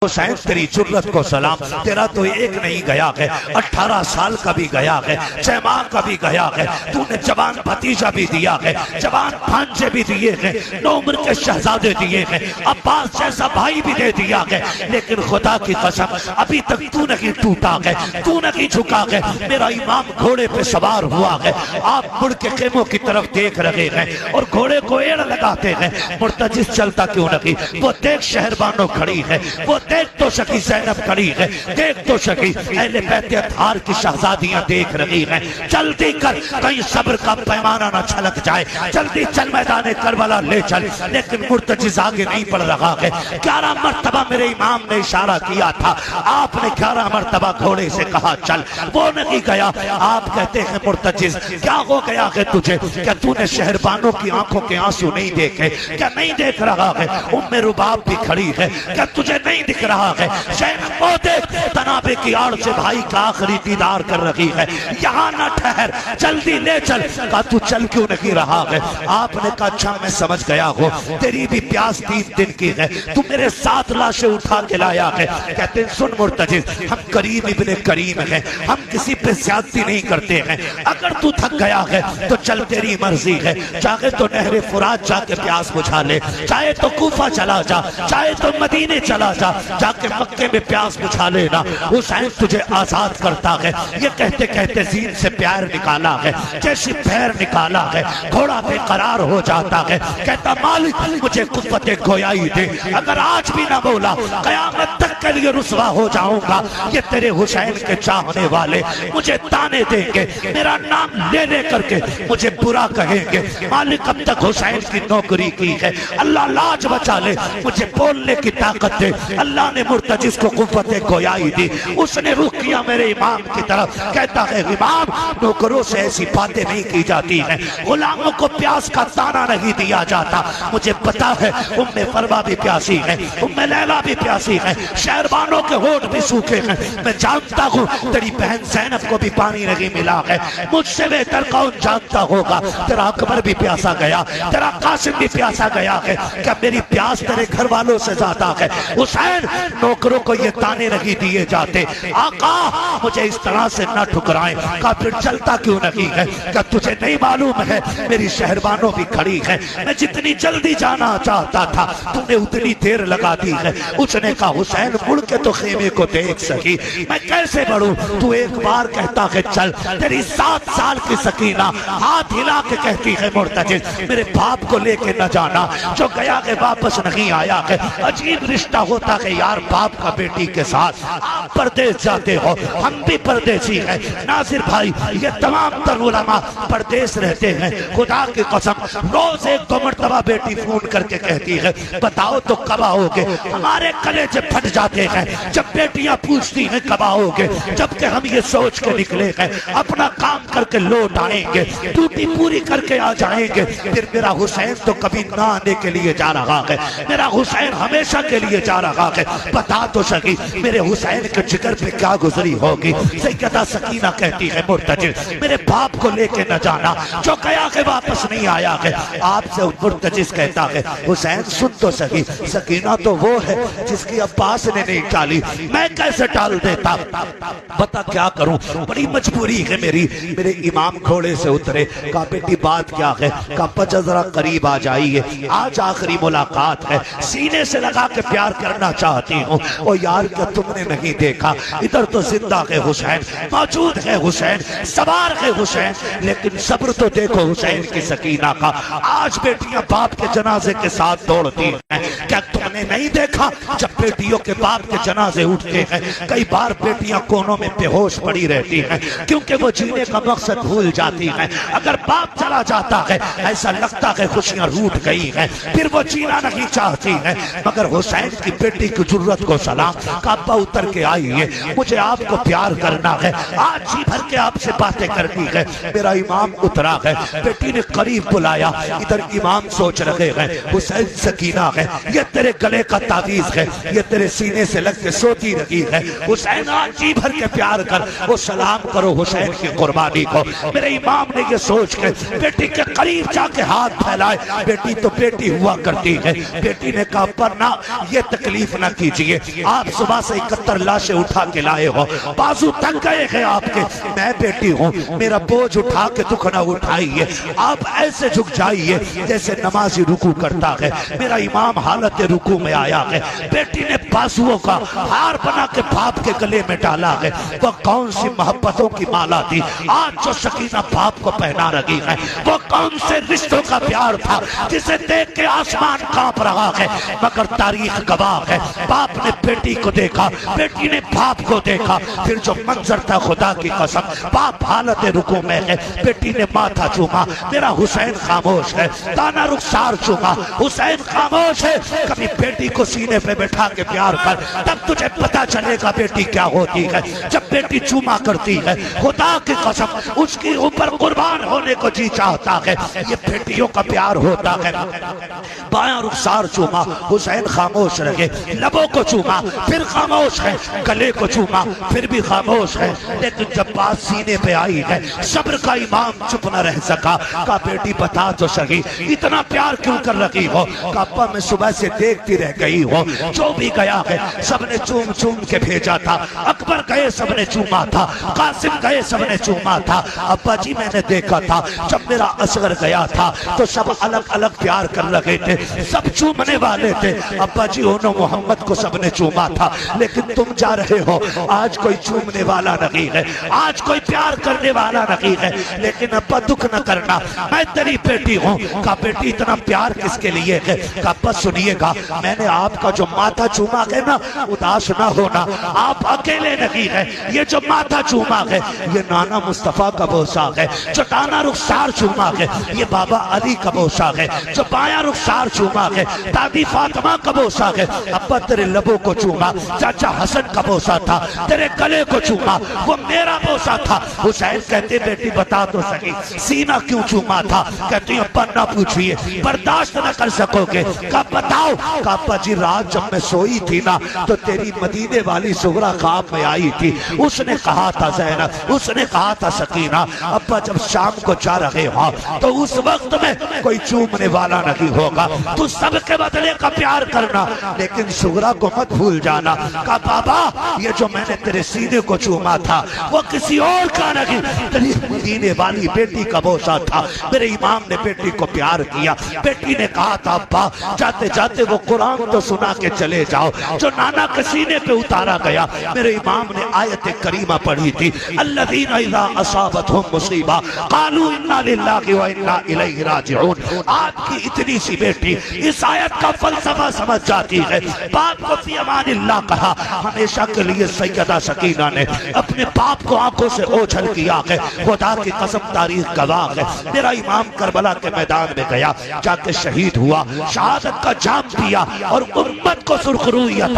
حسین تیری جرت کو سلام، تیرا تو ایک نہیں گیا ہے، 18 سال کا بھی گیا ہے، 6 ماہ کا بھی گیا ہے، تو نے جوان بھتیجا بھی دیا ہے، جوان بھانجے بھی دیے ہیں، 9 عمر کے شہزادے دیے ہیں، عباس جیسا بھائی بھی دے دیا ہے، لیکن خدا کی قسم ابھی تک تو نہیں ٹوٹا ہے، تو نہیں جھکا ہے۔ میرا امام گھوڑے پہ سوار ہوا ہے، آپ مڑ کے خیموں کی طرف دیکھ رہے ہیں اور گھوڑے کو ایڑ لگاتے ہیں، مرتجز چلتا کیوں نہیں؟ وہ دیکھ شہربانو کھڑی ہے، وہ دیکھ تو شکی زینب کھڑی ہے، دیکھ تو شکی اہل بیت اطہار کی شہزادیاں دیکھ رہی ہیں، جلدی کر کہیں صبر کا پیمانہ نہ چھلک جائے، جلدی چل میدان کربلا لے چل۔ لیکن مرتجز آگے نہیں بڑھ رہا ہے۔ 11 مرتبہ میرے امام نے اشارہ کیا تھا، آپ نے 11 مرتبہ گھوڑے سے کہا چل، وہ نہیں گیا۔ آپ کہتے ہیں مرتجز کیا ہو گیا ہے تجھے؟ کیا تو نے شہربانوں کی آنکھوں کے آنسو نہیں دیکھے؟ کیا نہیں دیکھ رہا ہے ام رباب بھی کھڑی ہے؟ کیا تجھے نہیں دکھ رہا ہے زینب وہ دیکھ تنابے کی آڑ سے بھائی کا آخری دیدار کر رہی ہے، یہاں نہ ٹھہر، جلدی لے چل۔ کہا تو چل کیوں نہیں رہا ہے؟ آپ نے کہا اچھا میں سمجھ گیا ہوں، تیری بھی پیاس 3 دن کی ہے، تو میرے 7 لاشیں اٹھا کے لایا ہے۔ کہتے ہیں سن مرتجز، ہم کریم ابن کریم ہیں، ہم کسی پہ زیادتی نہیں کرتے ہیں، اگر تو تھک گیا ہے تو چل تیری مرضی ہے، چاہے تو نہر فرات جا کے پیاس بجھا لے، چاہے تو کوفہ چلا جا، چاہے تو مدینے چلا جا، جا کے مکے میں پیاس بجھا لینا، حسین تجھے آزاد کرتا ہے۔ یہ کہتے کہتے زین سے پیار نکالا ہے، جیسے پیر نکالا ہے، گھوڑا بے قرار ہو جاتا ہے، کہتا مالک مجھے قوت گویائی دے، اگر آج بھی نہ بولا قیامت تک کے لیے رسوا ہو جاؤں گا۔ یہ تیرے حسین کے چاہنے والے مجھے تانے دیں گے، میرا نام لے لے کر کے مجھے برا کہیں گے، مالک اب تک حسین کی نوکری کی ہے، اللہ لاج بچا لے، مجھے بولنے کی طاقت دے۔ اللہ نے مرتجز کو قوت گویائی دی، اس نے رخ کیا میرے امام کی طرف، کہتا ہے امام نوکروں سے ایسی باتیں نہیں کی جاتی ہیں، غلاموں کو پیاس کا دانہ نہیں دیا جاتا، مجھے پتا ہے ام فروا بھی پیاسی ہے، ام لیلا بھی پیاسی ہے، شہربانوں کے ہونٹ بھی سوکھے ہیں، میں جانتا ہوں تیری بہن زینب کو بھی پانی نہیں ملا ہے، مجھ سے بہتر کون جانتا ہوگا تیرا اکبر بھی پیاسا گیا، تیرا قاسم بھی پیاسا گیا ہے، کیا میری پیاس تیرے گھر والوں سے زیادہ ہے؟ حسین نوکروں کو یہ تانے نہیں دیے جاتے، آقا مجھے اس طرح سے نہ ٹھکرائیں۔ کہا پھر چلتا کیوں نہیں ہے؟ کیا تجھے نہیں معلوم ہے میری شہربانوں بھی کھڑی ہے، میں جتنی جلدی جانا چاہتا تھا تو نے اتنی دیر لگا دی ہے۔ اس نے کہا حسین مڑ کے تو خیمے کو دیکھ سکی، میں کیسے بڑھوں؟ تو ایک بار کہتا ہے چل، تیری 7 سال کی سکینہ ہاتھ ہلا کے کہتی ہے مرتجز میرے باپ کو لے کے نہ جانا، جو گیا کہ واپس نہیں آیا ہے۔ عجیب رشتہ ہوتا ہے یار باپ کا بیٹی کے ساتھ، آپ پردیس جاتے ہو، ہم بھی پردیسی ہیں، ناصر بھائی یہ تمام تر علماء پردیس رہتے ہیں، خدا کی قسم روز 1-2 مرتبہ بیٹی فون کر کے کہتی ہے بتاؤ تو کب آؤ گے؟ ہمارے کلیجے پھٹ جاتے ہیں جب بیٹیاں پوچھتی ہیں کب آؤ گے، جبکہ ہم یہ سوچ کے نکلے ہیں اپنا کام کر کے لوٹ آئیں گے، ڈیوٹی پوری کر کے آ جائیں گے۔ پھر میرا حسین تو کبھی نہ آنے کے لیے جا رہا ہے، میرا حسین ہمیشہ کے لیے جا رہا ہے، بتا تو سکی میرے حسین کے جگر پہ کیا گزری ہوگی؟ سیدہ سکینہ کہتی ہے مرتجز میرے باپ کو لے کے نہ جانا، جو گیا کہ واپس نہیں آیا ہے۔ آپ سے مرتجز کہتا ہے حسین سن تو سکی، سکینہ تو وہ ہے جس کی عباس نے نہیں ٹالی، میں کیسے ٹال دیتا؟ بتا کیا کروں، بڑی مجبوری ہے میری۔ میرے امام گھوڑے سے اترے، کہا بیٹی بات کیا ہے؟ کہا بچہ ذرا قریب آ جائیے، آج آخری ملاقات ہے، سینے سے لگا کے پیار کرنا چاہتی ہوں۔ او یار کیا تم نے نہیں دیکھا ادھر تو زندہ ہے حسین، موجود ہے حسین، سوار ہے حسین، لیکن صبر تو دیکھو حسین کی سکینہ کا، آج بیٹیاں باپ کے جنازے کے ساتھ دوڑتی ہیں۔ کیا تم نے نہیں دیکھا جب بیٹیوں کے باپ کے جنازے اٹھتے ہیں کئی بار بیٹیاں کونوں میں بے ہوش پڑی رہتی ہیں کیونکہ وہ جینے کا مقصد بھول جاتی ہیں۔ اگر باپ چلا جاتا ہے ایسا لگتا ہے خوشیاں روٹ گئی ہیں، پھر وہ جینا نہیں چاہتی ہیں۔ مگر حسین کی بیٹی کی جرت کو سلام، کعبہ اتر کے آئیے، مجھے آپ کو پیار کرنا ہے، آج جی بھر کے آپ سے باتیں کرنی ہے۔ میرا امام اترا ہے، بیٹی نے قریب بلایا، ادھر امام سوچ رہے ہیں حسین سکینہ ہے، یہ تیرے گلے کا تعویذ ہے، یہ تیرے سینے سے لگ کے سوتی رہی ہے، حسین آج جی بھر کے پیار کر، وہ سلام کرو حسین کی قربانی کو۔ میرے امام نے یہ سوچ کے بیٹی کے قریب جا کے ہاتھ پھیلائے، بیٹی تو بیٹی ہوا کرتی ہے۔ بیٹی نے کہا پر نہ یہ تکلیف نہ کیجئے، آپ صبح سے 71 لاشیں اٹھا کے لائے ہو، بازو تنگ گئے ہیں آپ کے، میں بیٹی ہوں، میرا بوجھ اٹھا کے دکھ نہ اٹھائیے، آپ ایسے جھک جائیے جیسے نمازی رکوع کرتا ہے، میرا امام حالت رکوع میں آیا ہے، بیٹی نے بازوؤں کا ہار بنا کے باپ کے گلے میں ڈالا ہے، وہ کون سی محبتوں کی مالا تھی آج جو سکینہ باپ کو پہنا رہی ہے، وہ کون سے رشتوں کا پیار تھا جسے دیکھ کے آسمان کانپ رہا ہے، مگر تاریخ گواہ ہے، باپ نے بیٹی کو دیکھا، بیٹی نے باپ کو دیکھا، پھر جو منظر تھا خدا کی قسم، باپ حالت رکوع میں ہے، بیٹی نے ماتھا چوما، میرا حسین خاموش ہے، دانا رخسار چوما، حسین خاموش ہے، کبھی بیٹی کو سینے پہ بٹھا کے پیار کر، تب تجھے پتا چلے گا بیٹی کیا ہوتی ہے، جب بیٹی چوما کرتی ہے، خدا کی قسم اس کی اوپر قربان ہونے کو جی چاہتا ہے، یہ بیٹیوں کا پیار ہوتا ہے، بایاں رخسار چوما، حسین خاموش رہے، لبوں کو چوما، پھر خاموش ہے، گلے کو چوما، پھر بھی خاموش ہے، لیکن جب بات سینے پہ آئی ہے، صبر کا امام چپ نہ رہ سکا، کہا بیٹی بتا تو صحیح، اتنا پیار کیوں کر رہی ہو، کہا ابا میں صبح سے دیکھتی رہ گئی ہوں، جو بھی گیا ہے سب نے چوم چوم کے بھیجا تھا، اکبر گئے سب نے چوما تھا، قاسم گئے سب نے چوما تھا، ابا جی میں نے دیکھا تھا جب میرا اصغر گیا تھا تو سب الگ الگ پیار کر رہے تھے، سب چومنے والے تھے، ابا جی انہوں محمد کو سب نے چوما تھا، لیکن تم جا رہے ہو، آج کوئی چومنے والا نہیں ہے، آج کوئی پیار کرنے والا نہیں ہے، لیکن ابا دکھ نہ کرنا، میں تیری بیٹی ہوں، کہا بیٹی اتنا پیار کس کے لیے ہے، کہا ابا سنیے گا، میں نے آپ کا جو ماتھا چوما ہے نا، اداس نہ ہونا، آپ اکیلے نہیں ہے، یہ جو ماتھا چوما ہے یہ نانا مصطفیٰ کا بوسہ ہے، جو دانا رخسار چوما ہے یہ بابا علی کا بوسہ ہے، جو بایاں رخسار چوما ہے دادی فاطمہ کا بوسہ ہے، ابا تیرے لبوں کو چوما چاچا حسن کا بوسہ تھا، تیرے گلے کو چوما وہ میرا بوسہ تھا، حسین کہتے بیٹی بتا تو صحیح سینہ کیوں چوما تھا، کہتی ابا نہ پوچھئے برداشت نہ کر سکو گے، کہا بتاؤ، کہا ابا جی رات جب میں سوئی تھی نا تو تیری مدینے والی سغرا خواب میں آئی تھی، اس نے کہا تھا زینب، اس نے کہا تھا سکینہ ابا جب شام کو جا رہے ہو تو اس وقت میں کوئی چومنے والا نہیں ہوگا، تو سب کے بدلے کا پیار کرنا لیکن سغرا کو مت بھول جانا، کہا بابا یہ جو میں نے تیرے سینے کو چوما تھا وہ کسی اور کا نہیں، تیری مدینے والی بیٹی کا بوسہ تھا، میرے امام نے بیٹی کو پیار کیا، بیٹی نے کہا تھا ابا جاتے جاتے وہ قرآن تو سنا کے چلے جاؤ جو نانا کے سینے پہ اتارا گیا، میرے امام نے آیت کریمہ پڑھی تھی، الذین اذا اصابتہم مصیبہ قالوا انا للہ و انا الیہ راجعون، آپ کی اتنی سی بیٹی اس آیت کا فلسفہ سمجھ جاتی ہے، باپ کو فی امان اللہ کہا، ہمیشہ کے لیے سیدہ سکینہ نے اپنے باپ کو آنکھوں سے اوجھل کیا ہے، خدا کی قسم تاریخ گواہ ہے، میرا امام کربلا کے میدان میں گیا، جا کے شہید ہوا، شہادت کا جام پیا اور امت کو سرخروئی عطا